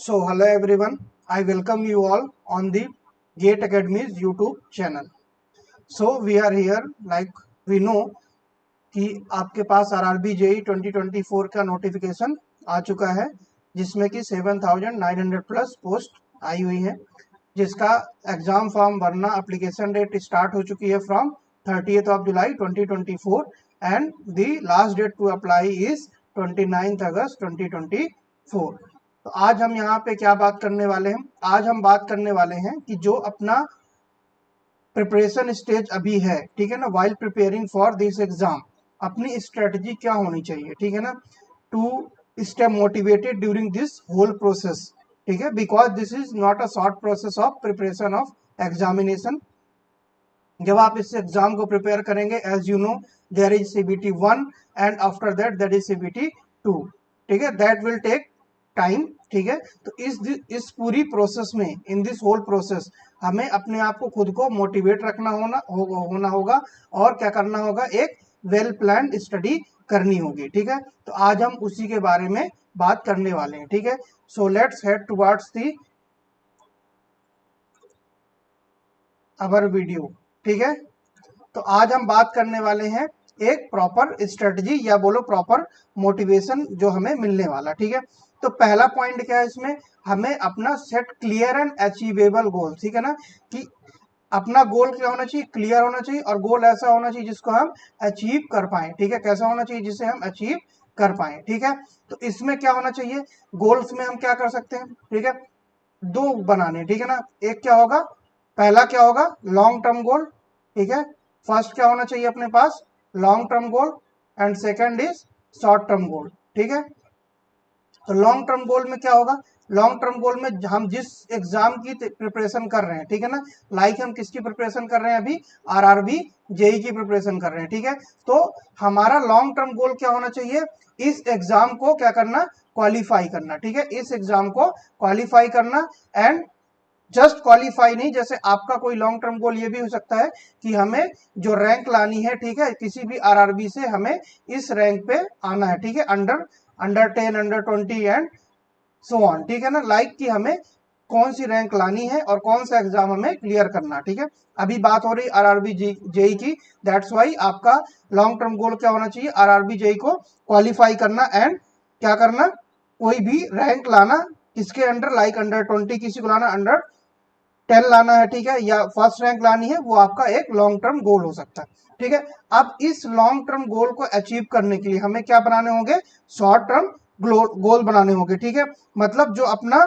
So hello everyone, I welcome you all on the GATE Academy's YouTube channel. So we are here like we know कि आपके पास RRB JEE 2024 का notification आ चुका है जिसमें कि 7,900 plus post आई हुई है, जिसका एग्जाम फॉर्म भरना एप्लीकेशन डेट स्टार्ट हो चुकी है from 30th of July 2024 and the last date to apply is 29th August 2024. तो आज हम यहाँ पे क्या बात करने वाले हैं? आज हम बात करने वाले हैं कि जो अपना प्रिपरेशन स्टेज अभी है, ठीक है ना, while preparing for this exam, अपनी स्ट्रेटजी क्या होनी चाहिए, ठीक है ना, to stay motivated during this whole process, ठीक है, because this is not a short process of preparation of examination. जब आप इस एग्जाम को प्रिपेयर करेंगे, as you know there is CBT 1 and after that is CBT 2, ठीक है, that will take time, ठीक है. तो इस पूरी प्रोसेस में, इन दिस होल प्रोसेस, हमें अपने आप को खुद को मोटिवेट रखना होना होगा और क्या करना होगा, एक वेल प्लान स्टडी करनी होगी, ठीक है. तो आज हम उसी के बारे में बात करने वाले हैं, ठीक है. सो let's head towards the our video, ठीक है. तो आज हम बात करने वाले हैं एक प्रॉपर स्ट्रेटजी या बोलो प्रॉपर मोटिवेशन जो हमें मिलने वाला, ठीक है. तो पहला पॉइंट क्या है इसमें, हमें अपना सेट क्लियर एंड अचीवेबल गोल, ठीक है ना, कि अपना गोल क्या होना चाहिए, क्लियर होना चाहिए, और गोल ऐसा होना चाहिए जिसको हम अचीव कर पाए, ठीक है. कैसा होना चाहिए, जिसे हम अचीव कर पाए, ठीक है. तो इसमें क्या होना चाहिए, गोल्स में हम क्या कर सकते हैं, ठीक है, दो बनाने, ठीक है ना. एक क्या होगा, पहला क्या होगा, लॉन्ग टर्म गोल, ठीक है. फर्स्ट क्या होना चाहिए अपने पास, long term goal, and second is short term goal, ठीक है. तो लॉन्ग टर्म गोल में क्या होगा, लॉन्ग टर्म गोल में हम जिस एग्जाम की प्रिपरेशन कर रहे हैं, ठीक है ना, लाइक हम किसकी प्रिपरेशन कर रहे हैं, अभी RRB JEE की प्रिपरेशन कर रहे हैं, ठीक है. तो हमारा लॉन्ग टर्म गोल क्या होना चाहिए, इस एग्जाम को क्या करना, क्वालिफाई करना, ठीक है, इस एग्जाम को क्वालिफाई करना. एंड जस्ट क्वालिफाई नहीं, जैसे आपका कोई लॉन्ग टर्म गोल ये भी हो सकता है कि हमें जो रैंक लानी है, ठीक है, किसी भी RRB से हमें इस रैंक पे आना है, ठीक है, under 10 under 20 and so on, ठीक है ना, लाइक कि हमें कौन सी रैंक लानी है और कौन सा एग्जाम हमें क्लियर करना, ठीक है. अभी बात हो रही RRB JEE की, दैट्स वाई आपका लॉन्ग टर्म गोल क्या होना चाहिए, RRB JEE को क्वालिफाई करना एंड क्या करना, कोई भी रैंक लाना, किसके अंडर, लाइक अंडर 20 किसी को लाना, अंडर 10 लाना है, ठीक है, या फर्स्ट रैंक लानी है, वो आपका एक लॉन्ग टर्म गोल हो सकता है, ठीक है. अब इस लॉन्ग टर्म गोल को अचीव करने के लिए हमें क्या बनाने होंगे, शॉर्ट टर्म गोल बनाने होंगे, ठीक है. मतलब जो अपना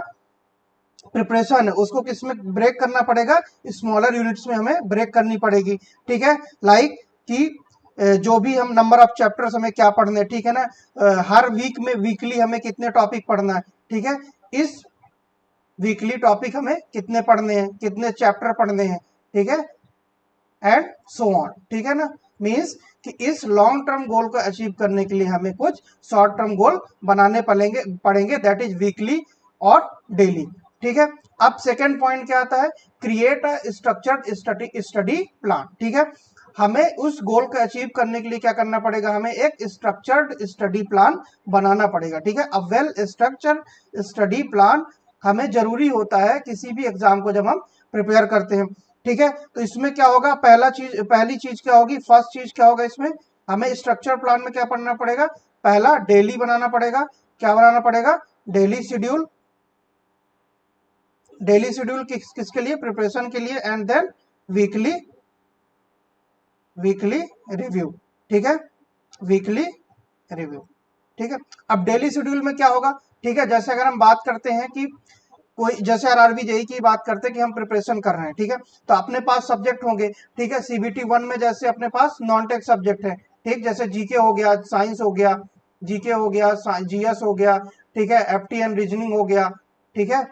प्रिपरेशन है उसको किसमें ब्रेक करना पड़ेगा, स्मॉलर यूनिट्स में हमें ब्रेक करनी पड़ेगी, ठीक है. लाइक कि जो भी हम नंबर ऑफ चैप्टर्स हमें क्या पढ़ने, ठीक है ना, हर वीक में वीकली हमें कितने टॉपिक पढ़ना है, ठीक है, इस वीकली टॉपिक हमें कितने पढ़ने हैं, कितने चैप्टर पढ़ने हैं, ठीक है, एंड सो ऑन, ठीक है ना. मीन्स कि इस लॉन्ग टर्म गोल को अचीव करने के लिए हमें कुछ शॉर्ट टर्म गोल बनाने पड़ेंगे दैट इज वीकली और डेली, ठीक है. अब सेकेंड पॉइंट क्या आता है, create a structured study plan, ठीक है. हमें उस गोल को अचीव करने के लिए क्या करना पड़ेगा, हमें एक स्ट्रक्चर्ड स्टडी प्लान बनाना पड़ेगा, ठीक है. अब वेल स्ट्रक्चर्ड स्टडी प्लान हमें जरूरी होता है किसी भी एग्जाम को जब हम प्रिपेयर करते हैं, ठीक है. तो इसमें क्या होगा, पहली चीज क्या होगी, फर्स्ट चीज क्या होगा, इसमें हमें स्ट्रक्चर प्लान में क्या पढ़ना पड़ेगा, पहला डेली बनाना पड़ेगा, क्या बनाना पड़ेगा, डेली शेड्यूल, डेली शेड्यूल किसके लिए, प्रिपरेशन के लिए, एंड देन वीकली रिव्यू, ठीक है, वीकली रिव्यू, ठीक है. अब डेली शेड्यूल में क्या होगा, ठीक है, जैसे अगर हम बात करते हैं कि कोई, जैसे RRB JEE की बात करते हैं कि हम प्रिपरेशन कर रहे हैं, ठीक है, तो अपने पास सब्जेक्ट होंगे, ठीक है. CBT 1 में जैसे अपने पास नॉन टेक सब्जेक्ट है, ठीक, जैसे जीके हो गया, साइंस हो गया, जीके हो गया, GS हो गया, ठीक है, FT एंड रीजनिंग हो गया, ठीक है.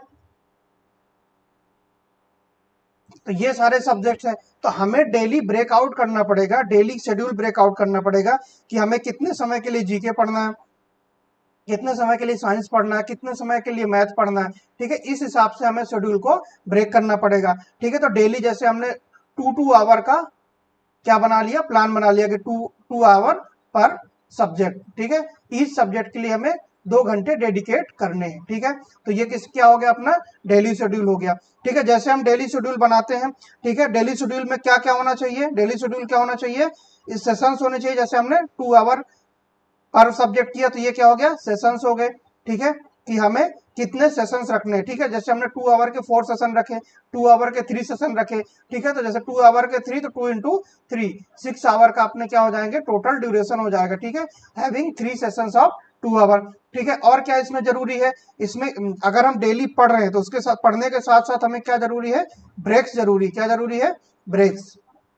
तो ये सारे सब्जेक्ट्स हैं. तो हमें डेली ब्रेकआउट करना पड़ेगा, डेली शेड्यूल ब्रेकआउट करना पड़ेगा कि हमें कितने समय के लिए जीके पढ़ना है, कितने समय के लिए साइंस पढ़ना है, कितने समय के लिए मैथ पढ़ना है, ठीक है. इस हिसाब से हमें शेड्यूल को ब्रेक करना पड़ेगा, ठीक है. तो डेली जैसे हमने 2 आवर का क्या बना लिया, प्लान बना लिया कि 2 आवर पर सब्जेक्ट, ठीक है. ईच सब्जेक्ट के लिए हमें 2 घंटे डेडिकेट करने हैं, ठीक है। तो ये क्या हो गया, अपना डेली शेड्यूल हो गया, ठीक है। जैसे हम डेली शेड्यूल बनाते हैं, ठीक है, डेली शेड्यूल में क्या क्या होना चाहिए, डेली शेड्यूल क्या होना चाहिए, इस सेशंस होने चाहिए। जैसे हमने 2 आवर पर सब्जेक्ट किया तो ये क्या हो गया, सेशंस हो गए, ठीक है, कि हमें कितने सेशंस रखने हैं, ठीक है। जैसे हमने 2 आवर के 4 सेशन रखे, 2 आवर के 3 सेशन रखे, ठीक है। तो जैसे 2 आवर के 3 तो 2 इंटू 3 6 आवर का अपने क्या हो जाएंगे, टोटल ड्यूरेशन हो जाएगा, ठीक है, हैविंग 3 सेशंस ऑफ 2 आवर, ठीक है। और क्या इसमें जरूरी है, इसमें अगर हम डेली पढ़ रहे हैं तो उसके साथ, पढ़ने के साथ साथ हमें क्या जरूरी है, ब्रेक्स जरूरी, क्या जरूरी है, ब्रेक्स,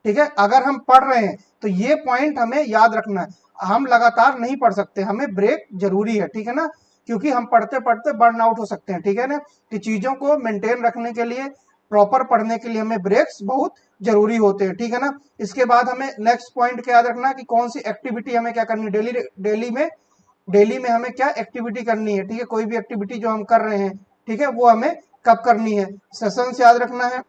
ठीक है। अगर हम पढ़ रहे हैं तो ये पॉइंट हमें याद रखना है, हम लगातार नहीं पढ़ सकते, हमें ब्रेक जरूरी है, ठीक है ना, क्योंकि हम पढ़ते पढ़ते बर्न आउट हो सकते हैं, ठीक है ना। कि चीजों को मेंटेन रखने के लिए, प्रॉपर पढ़ने के लिए हमें ब्रेक्स बहुत जरूरी होते हैं, ठीक है ना। इसके बाद हमें नेक्स्ट पॉइंट क्या याद रखना है कि कौन सी एक्टिविटी हमें क्या करनी है, डेली में हमें क्या एक्टिविटी करनी है, ठीक है। कोई भी एक्टिविटी जो हम कर रहे हैं, ठीक है, वो हमें कब करनी है, सेशंस याद रखना है,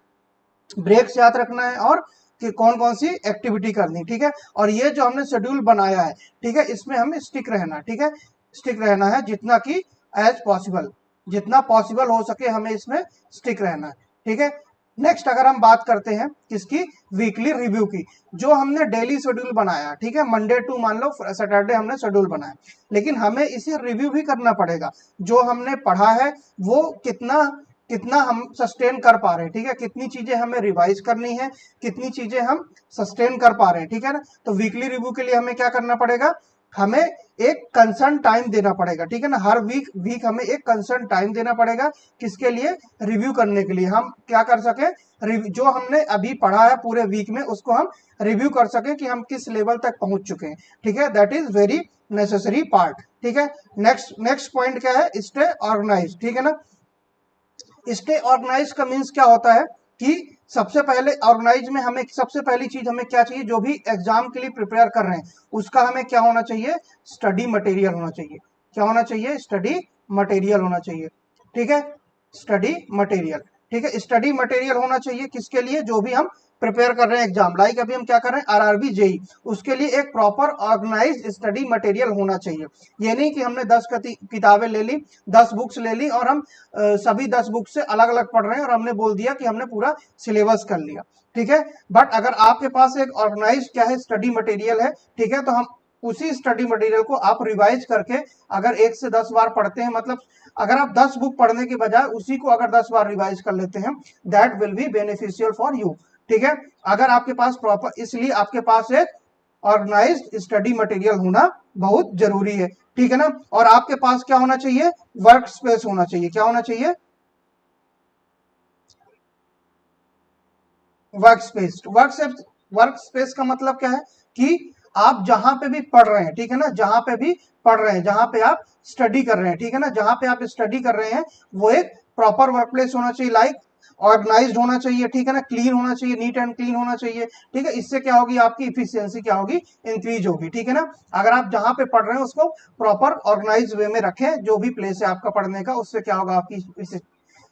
ब्रेक्स याद रखना है, और कि कौन कौन सी एक्टिविटी करनी, ठीक है। और ये जो हमने शेड्यूल बनाया है, ठीक है, इसमें हमें स्टिक रहना, ठीक है, स्टिक रहना है जितना कि एज पॉसिबल, जितना पॉसिबल हो सके हमें इसमें स्टिक रहना है, ठीक है। नेक्स्ट अगर हम बात करते हैं किसकी, वीकली रिव्यू की। जो हमने डेली शेड्यूल बनाया, ठीक है, मंडे टू मान लो सैटरडे हमने शेड्यूल बनाया, लेकिन हमें इसे रिव्यू भी करना पड़ेगा, जो हमने पढ़ा है वो कितना कितना हम सस्टेन कर पा रहे हैं, ठीक है, कितनी चीजें हमें रिवाइज करनी है, कितनी चीजें हम सस्टेन कर पा रहे हैं, ठीक है ना। तो वीकली रिव्यू के लिए हमें क्या करना पड़ेगा, हमें एक कंसर्न टाइम देना पड़ेगा, ठीक है ना। हर वीक हमें एक कंसर्न टाइम देना पड़ेगा, किसके लिए, रिव्यू करने के लिए। हम क्या कर सके, जो हमने अभी पढ़ा है पूरे वीक में उसको हम रिव्यू कर सके कि हम किस लेवल तक पहुंच चुके हैं, ठीक है। That is very necessary part, ठीक है। नेक्स्ट पॉइंट क्या है, स्टे ऑर्गेनाइज, ठीक है ना। स्टे ऑर्गेनाइज का मीन्स क्या होता है कि सबसे पहले ऑर्गेनाइज में हमें सबसे पहली चीज हमें क्या चाहिए, जो भी एग्जाम के लिए प्रिपेयर कर रहे हैं उसका हमें क्या होना चाहिए, स्टडी मटेरियल होना चाहिए, क्या होना चाहिए, स्टडी मटेरियल होना चाहिए, ठीक है, स्टडी मटेरियल, ठीक है। स्टडी मटेरियल होना चाहिए किसके लिए, जो भी हम प्रिपेयर कर रहे हैं एग्जाम, लाइक अभी हम क्या कर रहे हैं आरआरबी जेई, उसके लिए एक प्रॉपर ऑर्गेनाइज्ड स्टडी मटेरियल होना चाहिए। ये नहीं कि हमने 10 किताबें ले ली, 10 बुक्स ले ली और हम सभी 10 बुक से अलग अलग पढ़ रहे हैं और हमने बोल दिया कि हमने पूरा सिलेबस कर लिया, ठीक है। बट अगर आपके पास एक ऑर्गेनाइज क्या है, स्टडी मटेरियल है, ठीक है, तो हम उसी स्टडी मटेरियल को आप रिवाइज करके अगर 1 से 10 बार पढ़ते हैं, मतलब अगर आप 10 बुक पढ़ने के बजाय उसी को अगर 10 बार रिवाइज कर लेते हैं, that will be beneficial for you, ठीक है। अगर आपके पास प्रॉपर, इसलिए आपके पास एक ऑर्गेनाइज्ड स्टडी मटेरियल होना बहुत जरूरी है, ठीक है ना। और आपके पास क्या होना चाहिए, वर्क स्पेस होना चाहिए, क्या होना चाहिए, वर्क स्पेस का मतलब क्या है कि आप जहां पे भी पढ़ रहे हैं, ठीक है ना, जहां पे भी पढ़ रहे हैं, जहां पे आप स्टडी कर रहे हैं, ठीक है ना, जहां पे आप स्टडी कर रहे हैं वो एक प्रॉपर वर्क प्लेस होना चाहिए, लाइक ऑर्गेनाइज्ड होना चाहिए, ठीक है ना, क्लीन होना चाहिए, नीट एंड क्लीन होना चाहिए, ठीक है। इससे क्या होगी, आपकी इफिशियंसी क्या होगी, इंक्रीज होगी, ठीक है ना। अगर आप जहां पे पढ़ रहे हैं उसको प्रॉपर ऑर्गेनाइज वे में रखें, जो भी प्लेस है आपका पढ़ने का, उससे क्या होगा, आपकी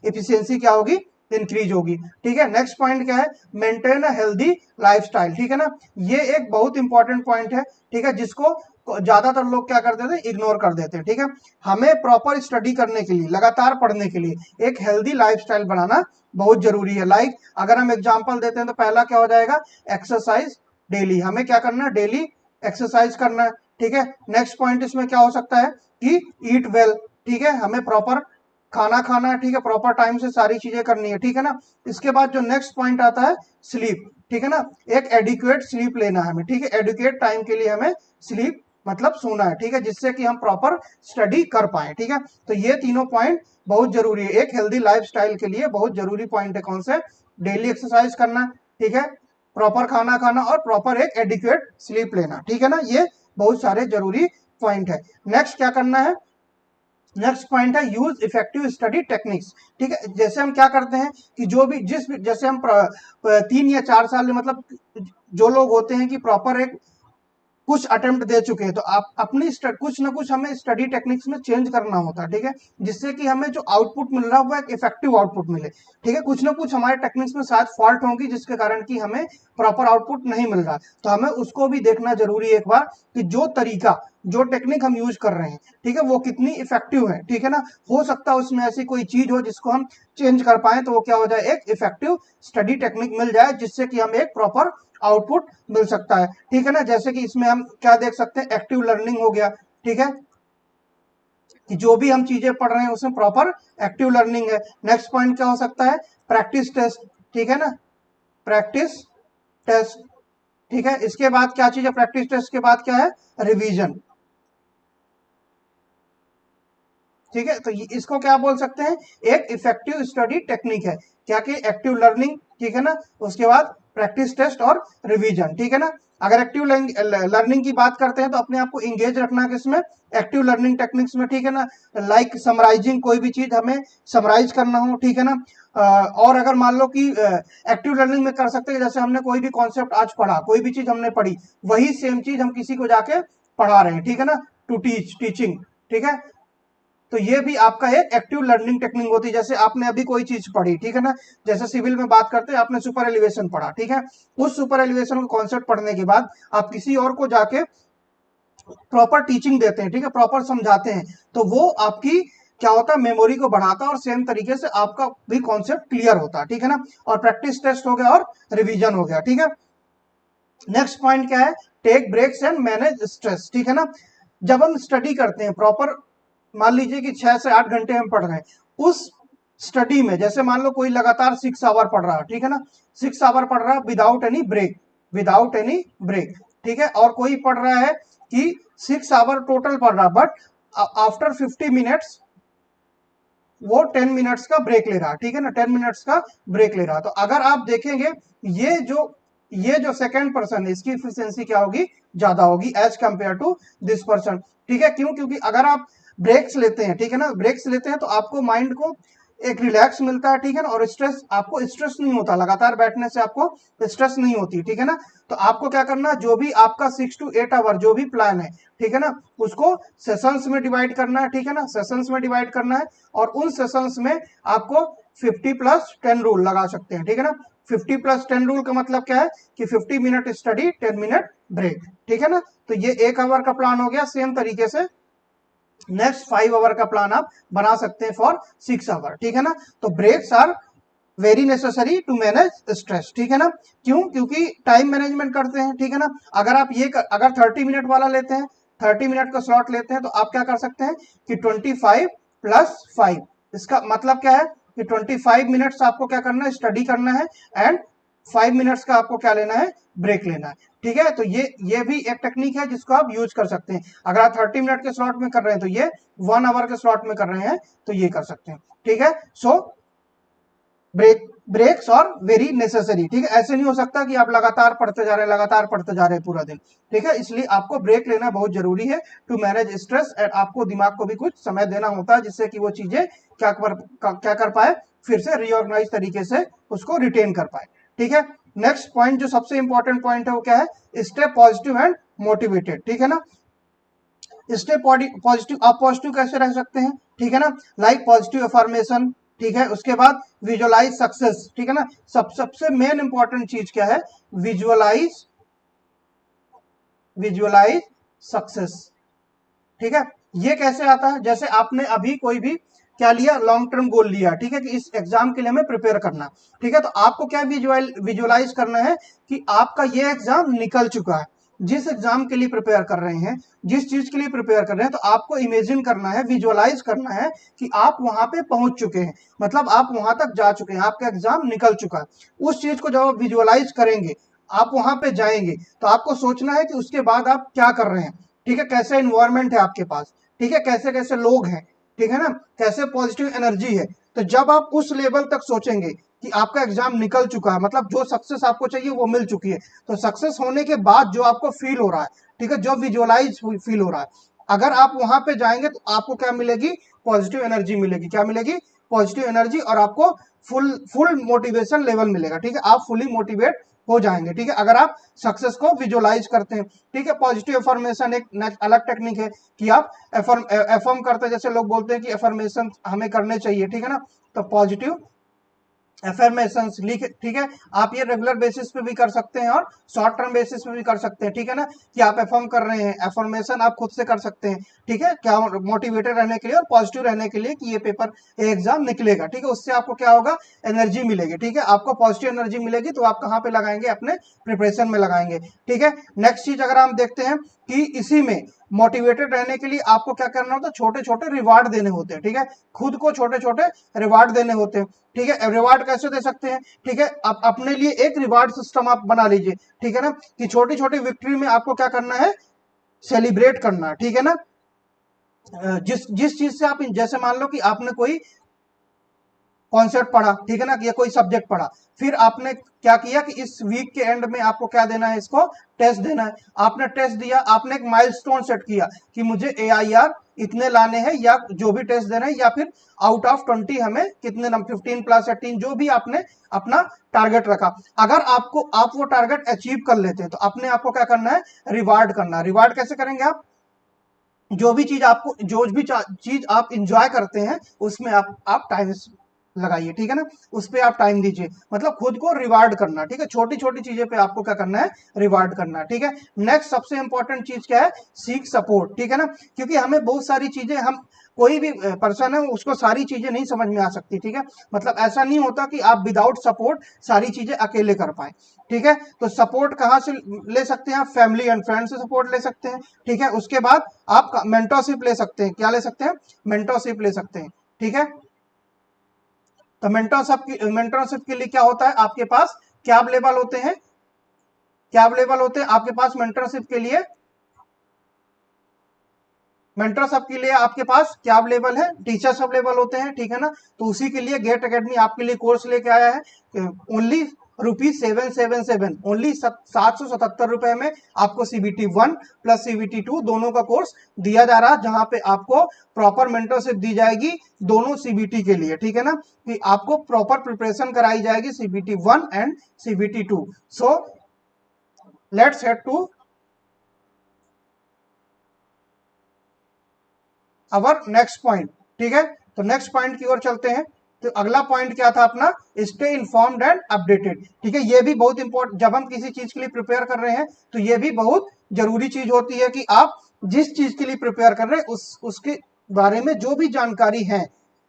इफिशियंसी क्या होगी, इंक्रीज होगी, ठीक है। नेक्स्ट पॉइंट क्या है, मेंटेन अ हेल्दी लाइफस्टाइल, ठीक है ना। ये एक बहुत इंपॉर्टेंट पॉइंट है, ठीक है, जिसको ज्यादातर लोग क्या कर देते हैं, इग्नोर कर देते हैं, ठीक है। हमें प्रॉपर स्टडी करने के लिए, लगातार पढ़ने के लिए एक हेल्दी लाइफस्टाइल बनाना बहुत जरूरी है। लाइक अगर हम एग्जांपल देते हैं तो पहला क्या हो जाएगा, एक्सरसाइज डेली, हमें क्या करना है, डेली एक्सरसाइज करना है, ठीक है। नेक्स्ट पॉइंट इसमें क्या हो सकता है कि ईट वेल, ठीक है, हमें प्रॉपर खाना खाना है, ठीक है, प्रॉपर टाइम से सारी चीजें करनी है, ठीक है ना। इसके बाद जो नेक्स्ट पॉइंट आता है, स्लीप, ठीक है ना, एक एडिक्वेट स्लीप लेना है हमें, ठीक है, एडुकेट टाइम के लिए हमें स्लीप मतलब सोना है, ठीक है, जिससे कि हम प्रॉपर स्टडी कर पाए, ठीक है। तो ये तीनों पॉइंट बहुत जरूरी है, एक हेल्दी लाइफस्टाइल के लिए बहुत जरूरी पॉइंट है, कौन से, डेली एक्सरसाइज करना, ठीक है, प्रॉपर खाना खाना और प्रॉपर एक एडिक्वेट स्लीप लेना, ठीक है ना। ये बहुत सारे जरूरी पॉइंट है। नेक्स्ट क्या करना है, नेक्स्ट पॉइंट है यूज इफेक्टिव स्टडी टेक्निक्स, ठीक है। जैसे हम क्या करते हैं कि जो भी जैसे हम 3 या 4 साल में, मतलब जो लोग होते हैं कि प्रॉपर एक कुछ अटेम्प्ट दे चुके हैं, तो आप अपनी कुछ ना कुछ हमें स्टडी टेक्निक्स में चेंज करना होता है, ठीक है, जिससे कि हमें जो आउटपुट मिल रहा है वो एक इफेक्टिव आउटपुट मिले, ठीक है। कुछ ना कुछ हमारे टेक्निक्स में शायद फॉल्ट होगी जिसके कारण कि हमें प्रॉपर आउटपुट नहीं मिल रहा, तो हमें उसको भी देखना जरूरी है एक बार कि जो तरीका जो टेक्निक हम यूज कर रहे हैं, ठीक है, वो कितनी इफेक्टिव है, ठीक है ना। हो सकता है उसमें ऐसी कोई चीज हो जिसको हम चेंज कर पाए, तो वो क्या हो जाए, एक इफेक्टिव स्टडी टेक्निक मिल जाए, जिससे कि हम एक प्रॉपर आउटपुट मिल सकता है, ठीक है ना। जैसे कि इसमें हम क्या देख सकते हैं, एक्टिव लर्निंग हो गया, ठीक है, कि जो भी हम चीजें पढ़ रहे हैं उसमें प्रॉपर एक्टिव लर्निंग है। नेक्स्ट पॉइंट क्या हो सकता है, प्रैक्टिस टेस्ट, ठीक है ना, प्रैक्टिस टेस्ट, ठीक है। इसके बाद क्या चीज है, प्रैक्टिस टेस्ट के बाद क्या है, रिवीजन, ठीक है। तो इसको क्या बोल सकते हैं, एक इफेक्टिव स्टडी टेक्निक है, क्या कि एक्टिव लर्निंग, ठीक है ना, उसके बाद प्रैक्टिस टेस्ट और रिवीजन, ठीक है ना। अगर एक्टिव लर्निंग की बात करते हैं तो अपने आप को इंगेज रखना किसमें, एक्टिव लर्निंग टेक्निक्स में, ठीक है ना। लाइक समराइजिंग, कोई भी चीज हमें समराइज करना हो, ठीक है ना। और अगर मान लो कि एक्टिव लर्निंग में कर सकते हैं, जैसे हमने कोई भी कॉन्सेप्ट आज पढ़ा, कोई भी चीज हमने पढ़ी, वही सेम चीज हम किसी को जाके पढ़ा रहे हैं, ठीक है ना, टू टीचिंग, ठीक है। तो ये भी आपका एक एक्टिव लर्निंग टेक्निक होती है। जैसे आपने अभी कोई चीज पढ़ी, ठीक है ना, जैसे सिविल में बात करते हैं, आपने सुपर एलिवेशन पढ़ा, ठीक है, उस सुपर एलिवेशन का कॉन्सेप्ट पढ़ने के बाद आप किसी और को जाके प्रॉपर टीचिंग देते हैं, ठीक है, प्रॉपर समझाते हैं, तो वो आपकी क्या होता है, मेमोरी को बढ़ाता है और सेम तरीके से आपका भी कॉन्सेप्ट क्लियर होता है, ठीक है ना। और प्रैक्टिस टेस्ट हो गया और रिवीजन हो गया, ठीक है। नेक्स्ट पॉइंट क्या है, take breaks and manage stress, ठीक है ना। जब हम स्टडी करते हैं प्रॉपर, मान लीजिए कि 6 से 8 घंटे हम पढ़ रहे हैं, उस स्टडी में जैसे मान लो कोई लगातार 6 आवर पढ़ रहा है, ठीक है ना, 6 आवर पढ़ रहा है without any break, without any break, ठीक है। और कोई पढ़ रहा है कि 6 आवर टोटल पढ़ रहा, बट आफ्टर 50 मिनट्स वो 10 मिनट्स का ब्रेक ले रहा, ठीक है ना, 10 मिनट्स का ब्रेक ले रहा। तो अगर आप देखेंगे, ये जो सेकंड पर्सन है, इसकी इफिशियंसी क्या होगी, ज्यादा होगी as compare to this person, ठीक है। क्यों, क्योंकि अगर आप ब्रेक्स लेते हैं, ठीक है ना, ब्रेक्स लेते हैं तो आपको माइंड को एक रिलैक्स मिलता है, ठीक है ना, और स्ट्रेस, आपको स्ट्रेस नहीं होता, लगातार बैठने से आपको स्ट्रेस नहीं होती, ठीक है ना। तो आपको क्या करना, जो भी आपका 6 to 8 आवर जो भी प्लान है, ठीक है ना, उसको सेशंस में डिवाइड करना है, ठीक है ना, सेशंस में डिवाइड करना है, और उन सेशंस में आपको 50+10 रूल लगा सकते हैं, ठीक है ना। 50+10 रूल का मतलब क्या है कि 50 मिनट स्टडी, 10 मिनट ब्रेक, ठीक है ना। तो ये 1 आवर का प्लान हो गया। सेम तरीके से नेक्स्ट 5 आवर का प्लान आप बना सकते हैं फॉर 6 आवर, ठीक है ना। तो breaks are very necessary to manage stress, ठीक है ना। क्यों, क्योंकि टाइम मैनेजमेंट करते हैं, ठीक है ना। अगर आप अगर 30 मिनट वाला लेते हैं, 30 मिनट का स्लॉट लेते हैं, तो आप क्या कर सकते हैं कि 25+5, इसका मतलब क्या है कि 25 मिनट्स आपको क्या करना है, स्टडी करना है, एंड 5 मिनट्स का आपको क्या लेना है, ब्रेक लेना है, ठीक है। तो ये भी एक टेक्निक है जिसको आप यूज कर सकते हैं। अगर आप 30 मिनट के स्लॉट में कर रहे हैं तो ये 1 आवर के स्लॉट में कर रहे हैं तो ये कर सकते हैं, ठीक है। सो ब्रेक्स और वेरी नेसेसरी, ठीक है। ऐसे नहीं हो सकता कि आप लगातार पढ़ते जा रहे हैं, लगातार पढ़ते जा रहे हैं पूरा दिन, ठीक है। इसलिए आपको ब्रेक लेना बहुत जरूरी है टू मैनेज स्ट्रेस, एंड आपको दिमाग को भी कुछ समय देना होता है, जिससे कि वो चीजें क्या कर पाए, फिर से रीऑर्गेनाइज तरीके से उसको रिटेन कर पाए, ठीक है। नेक्स्ट पॉइंट जो सबसे इंपॉर्टेंट पॉइंट है वो क्या है, स्टे पॉजिटिव एंड मोटिवेटेड, ठीक है ना। स्टे पॉजिटिव, आप पॉजिटिव कैसे रह सकते हैं, ठीक है ना, लाइक पॉजिटिव अफर्मेशन, ठीक है। उसके बाद विजुअलाइज सक्सेस, ठीक है ना। सबसे मेन इंपॉर्टेंट चीज क्या है, विजुअलाइज विजुअलाइज सक्सेस, ठीक है। ये कैसे आता है, जैसे आपने अभी कोई भी क्या लिया, लॉन्ग टर्म गोल लिया, ठीक है, कि इस एग्जाम के लिए हमें प्रिपेयर करना, ठीक है। तो आपको क्या विजुअलाइज करना है कि आपका ये एग्जाम निकल चुका है, जिस एग्जाम के लिए प्रिपेयर कर रहे हैं, जिस चीज के लिए प्रिपेयर कर रहे हैं, तो आपको इमेजिन करना है, विजुअलाइज करना है कि आप वहां पे पहुंच चुके हैं, मतलब आप वहां तक जा चुके हैं, आपका एग्जाम निकल चुका है। उस चीज को जब आप विजुअलाइज करेंगे, आप वहां पे जाएंगे, तो आपको सोचना है कि उसके बाद आप क्या कर रहे हैं, ठीक है, कैसे इन्वायरमेंट है आपके पास, ठीक है, कैसे कैसे लोग हैं, ठीक है ना, कैसे पॉजिटिव एनर्जी है। तो जब आप उस लेवल तक सोचेंगे कि आपका एग्जाम निकल चुका है, मतलब जो सक्सेस आपको चाहिए वो मिल चुकी है, तो सक्सेस होने के बाद जो आपको फील हो रहा है, ठीक है, जो विजुअलाइज फील हो रहा है, अगर आप वहां पे जाएंगे तो आपको क्या मिलेगी, पॉजिटिव एनर्जी मिलेगी, क्या मिलेगी, पॉजिटिव एनर्जी, और आपको फुल फुल मोटिवेशन लेवल मिलेगा, ठीक है, आप फुली मोटिवेट हो जाएंगे, ठीक है, अगर आप सक्सेस को विजुअलाइज करते हैं, ठीक है। पॉजिटिव अफर्मेशन एक अलग टेक्निक है कि आप एफर्म करते हैं, जैसे लोग बोलते हैं कि एफर्मेशन हमें करने चाहिए, ठीक है ना। तो पॉजिटिव एफर्मेशंस लिख, ठीक है। आप ये रेगुलर बेसिस पे भी कर सकते हैं और शॉर्ट टर्म बेसिस पे भी कर सकते हैं, ठीक है ना, कि आप एफर्म कर रहे हैं, एफर्मेशन आप खुद से कर सकते हैं, ठीक है, क्या मोटिवेटेड रहने के लिए और पॉजिटिव रहने के लिए कि ये पेपर एग्जाम निकलेगा, ठीक है। उससे आपको क्या होगा, एनर्जी मिलेगी, ठीक है, आपको पॉजिटिव एनर्जी मिलेगी तो आप कहाँ पे लगाएंगे, अपने प्रिपरेशन में लगाएंगे, ठीक है। नेक्स्ट चीज अगर हम देखते हैं कि इसी में मोटिवेटेड रहने के लिए आपको क्या करना होता है, छोटे छोटे रिवार्ड देने होते हैं, ठीक है, खुद को छोटे छोटे रिवार्ड देने होते हैं, ठीक है। रिवार्ड कैसे दे सकते हैं, ठीक है, आप अपने लिए एक रिवार्ड सिस्टम आप बना लीजिए, ठीक है ना, कि छोटी छोटी विक्ट्री में आपको क्या करना है, सेलिब्रेट करना, ठीक है ना। जिस जिस चीज से आप, जैसे मान लो कि आपने कोई कॉन्सेप्ट पढ़ा, ठीक है ना, या कोई सब्जेक्ट पढ़ा, फिर आपने क्या किया कि इस वीक के एंड में आपको क्या देना है, इसको टेस्ट देना है, आपने टेस्ट दिया, आपने एक माइलस्टोन सेट किया कि मुझे AIR इतने लाने हैं, या जो भी टेस्ट देना है, या फिर आउट ऑफ 20 हमें कितने नंबर, 15 प्लस 18, जो भी आपने अपना टारगेट रखा, अगर आप वो टारगेट अचीव कर लेते हैं तो अपने आपको क्या करना है, रिवार्ड करना। रिवार्ड कैसे करेंगे आप, जो भी चीज आपको, जो भी चीज आप इंजॉय करते हैं उसमें आप टाइम लगाइए, ठीक है ना, उस पर आप टाइम दीजिए, मतलब खुद को रिवार्ड करना, ठीक है, छोटी छोटी चीजें पे आपको क्या करना है, रिवार्ड करना, ठीक है। नेक्स्ट सबसे इंपॉर्टेंट चीज क्या है, सीक सपोर्ट, ठीक है ना, क्योंकि हमें बहुत सारी चीजें, हम कोई भी पर्सन है उसको सारी चीजें नहीं समझ में आ सकती, ठीक है, मतलब ऐसा नहीं होता कि आप विदाउट सपोर्ट सारी चीजें अकेले कर पाए, ठीक है। तो सपोर्ट कहाँ से ले सकते हैं, आप फैमिली एंड फ्रेंड से सपोर्ट ले सकते हैं, ठीक है। उसके बाद आप मेंटरशिप ले सकते हैं, क्या ले सकते हैं, मेंटरशिप ले सकते हैं, ठीक है। तो मेंटरशिप के लिए क्या होता है, आपके पास क्या अवेलेबल होते हैं, क्या अवेलेबल होते हैं आपके पास मेंटरशिप के लिए, मेंटरशिप के लिए आपके पास क्या अवेलेबल है, टीचर्स अवेलेबल होते हैं, ठीक है ना। तो उसी के लिए गेट एकेडमी आपके लिए कोर्स लेके आया है, ओनली ₹777, ओनली 777 रुपए में आपको CBT 1 प्लस CBT 2 दोनों का कोर्स दिया जा रहा है, जहां पे आपको प्रॉपर मेंटरशिप दी जाएगी दोनों CBT के लिए, ठीक है ना, कि आपको प्रॉपर प्रिपरेशन कराई जाएगी CBT 1 and CBT 2। So let's head to our next point, ठीक है। तो नेक्स्ट पॉइंट की ओर चलते हैं। तो अगला पॉइंट क्या था अपना, स्टे इन्फॉर्म्ड एंड अपडेटेड, ठीक है। ये भी बहुत इंपॉर्टेंट, जब हम किसी चीज के लिए प्रिपेयर कर रहे हैं तो ये भी बहुत जरूरी चीज होती है कि आप जिस चीज के लिए प्रिपेयर कर रहे हैं उसके बारे में जो भी जानकारी है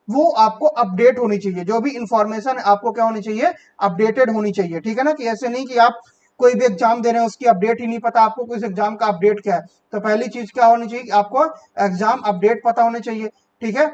वो आपको अपडेट होनी चाहिए, जो भी इंफॉर्मेशन है आपको क्या होनी चाहिए, अपडेटेड होनी चाहिए, ठीक है ना, कि ऐसे नहीं कि आप कोई भी एग्जाम दे रहे हैं उसकी अपडेट ही नहीं पता आपको, उस एग्जाम का अपडेट क्या है। तो पहली चीज क्या होनी चाहिए, आपको एग्जाम अपडेट पता होने चाहिए, ठीक है,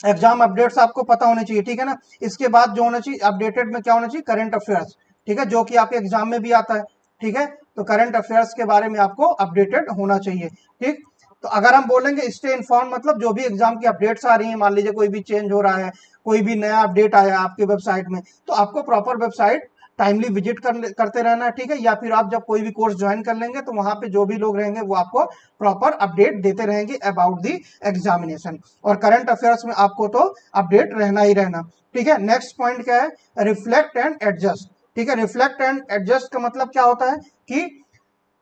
एग्जाम अपडेट्स आपको पता होने चाहिए, ठीक है ना। इसके बाद जो होना चाहिए अपडेटेड में क्या होना चाहिए, करंट अफेयर्स, ठीक है, जो कि आपके एग्जाम में भी आता है, ठीक है। तो करंट अफेयर्स के बारे में आपको अपडेटेड होना चाहिए, ठीक। तो अगर हम बोलेंगे स्टे इन्फॉर्म, मतलब जो भी एग्जाम की अपडेट्स आ रही है, मान लीजिए कोई भी चेंज हो रहा है, कोई भी नया अपडेट आया आपके वेबसाइट में, तो आपको प्रॉपर वेबसाइट टाइमली विजिट करते रहना है, ठीक है। या फिर आप जब कोई भी कोर्स ज्वाइन कर लेंगे तो वहां पे जो भी लोग रहेंगे वो आपको प्रॉपर अपडेट देते रहेंगे अबाउट दी एग्जामिनेशन, और करंट अफेयर्स में आपको तो अपडेट रहना ही रहना, ठीक है। नेक्स्ट पॉइंट क्या है, रिफ्लेक्ट एंड एडजस्ट, ठीक है। रिफ्लेक्ट एंड एडजस्ट का मतलब क्या होता है कि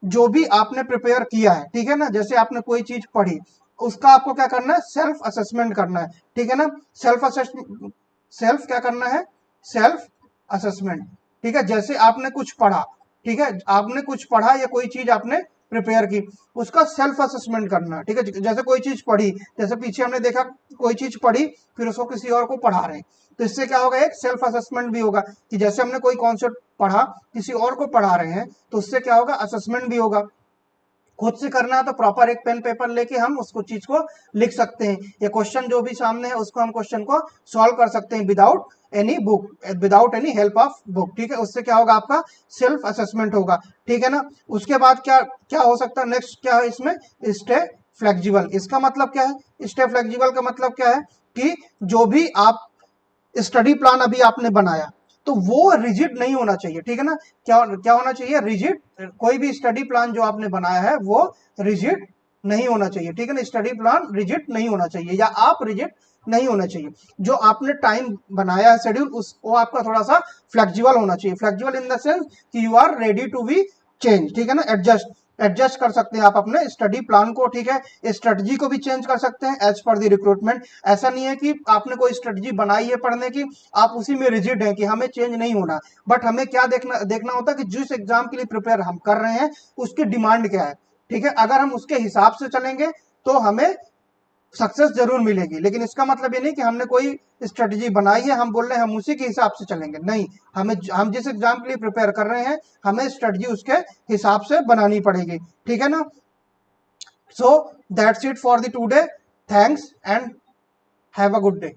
जो भी आपने प्रिपेयर किया है, ठीक है ना, जैसे आपने कोई चीज पढ़ी उसका आपको क्या करना है, सेल्फ असेसमेंट करना है, ठीक है ना। सेल्फ क्या करना है, सेल्फ असेसमेंट, ठीक है। जैसे आपने कुछ पढ़ा, ठीक है, आपने कुछ पढ़ा या कोई चीज आपने प्रिपेयर की, उसका सेल्फ असेसमेंट करना, ठीक है। जैसे कोई चीज पढ़ी, जैसे पीछे हमने देखा कोई चीज पढ़ी फिर उसको किसी और को पढ़ा रहे हैं, तो इससे क्या होगा, एक सेल्फ असेसमेंट भी होगा कि जैसे हमने कोई कॉन्सेप्ट पढ़ा किसी और को पढ़ा रहे हैं तो उससे क्या होगा, असेसमेंट भी होगा। खुद से करना है तो प्रॉपर एक पेन पेपर लेके हम उसको चीज को लिख सकते हैं, या क्वेश्चन जो भी सामने है उसको हम क्वेश्चन को सॉल्व कर सकते हैं without any book, without any help of book, ठीक है। उससे क्या होगा, आपका सेल्फ असेसमेंट होगा, ठीक है ना। उसके बाद क्या क्या हो सकता है, नेक्स्ट क्या है इसमें, स्टे फ्लेक्सिबल। इसका मतलब क्या है, स्टे फ्लेक्सिबल का मतलब क्या है कि जो भी आप स्टडी प्लान अभी आपने बनाया तो वो रिजिड नहीं होना चाहिए, ठीक है ना। क्या क्या होना चाहिए, रिजिड, कोई भी स्टडी प्लान जो आपने बनाया है वो रिजिड नहीं होना चाहिए, ठीक है ना। स्टडी प्लान रिजिड नहीं होना चाहिए, या आप रिजिड नहीं होना चाहिए। जो आपने टाइम बनाया है शेड्यूल उस वो आपका थोड़ा सा फ्लेक्सिबल होना चाहिए, फ्लेक्सिबल इन द सेंस कि you are ready to be change, ठीक है ना, एडजस्ट, एडजस्ट कर सकते हैं आप अपने स्टडी प्लान को, ठीक है। स्ट्रेटजी को भी चेंज कर सकते हैं एज पर द रिक्रूटमेंट। ऐसा नहीं है कि आपने कोई स्ट्रेटजी बनाई है पढ़ने की, आप उसी में रिजिड हैं कि हमें चेंज नहीं होना। बट हमें क्या देखना होता है कि जिस एग्जाम के लिए प्रिपेयर हम कर रहे हैं उसकी डिमांड क्या है, ठीक है। अगर हम उसके हिसाब से चलेंगे तो हमें सक्सेस जरूर मिलेगी। लेकिन इसका मतलब ये नहीं कि हमने कोई स्ट्रेटजी बनाई है, हम बोल रहे हैं हम उसी के हिसाब से चलेंगे, नहीं। हम जिस एग्जाम के लिए प्रिपेयर कर रहे हैं हमें स्ट्रेटजी उसके हिसाब से बनानी पड़ेगी, ठीक है ना। So that's it for the today. Thanks and have a good day.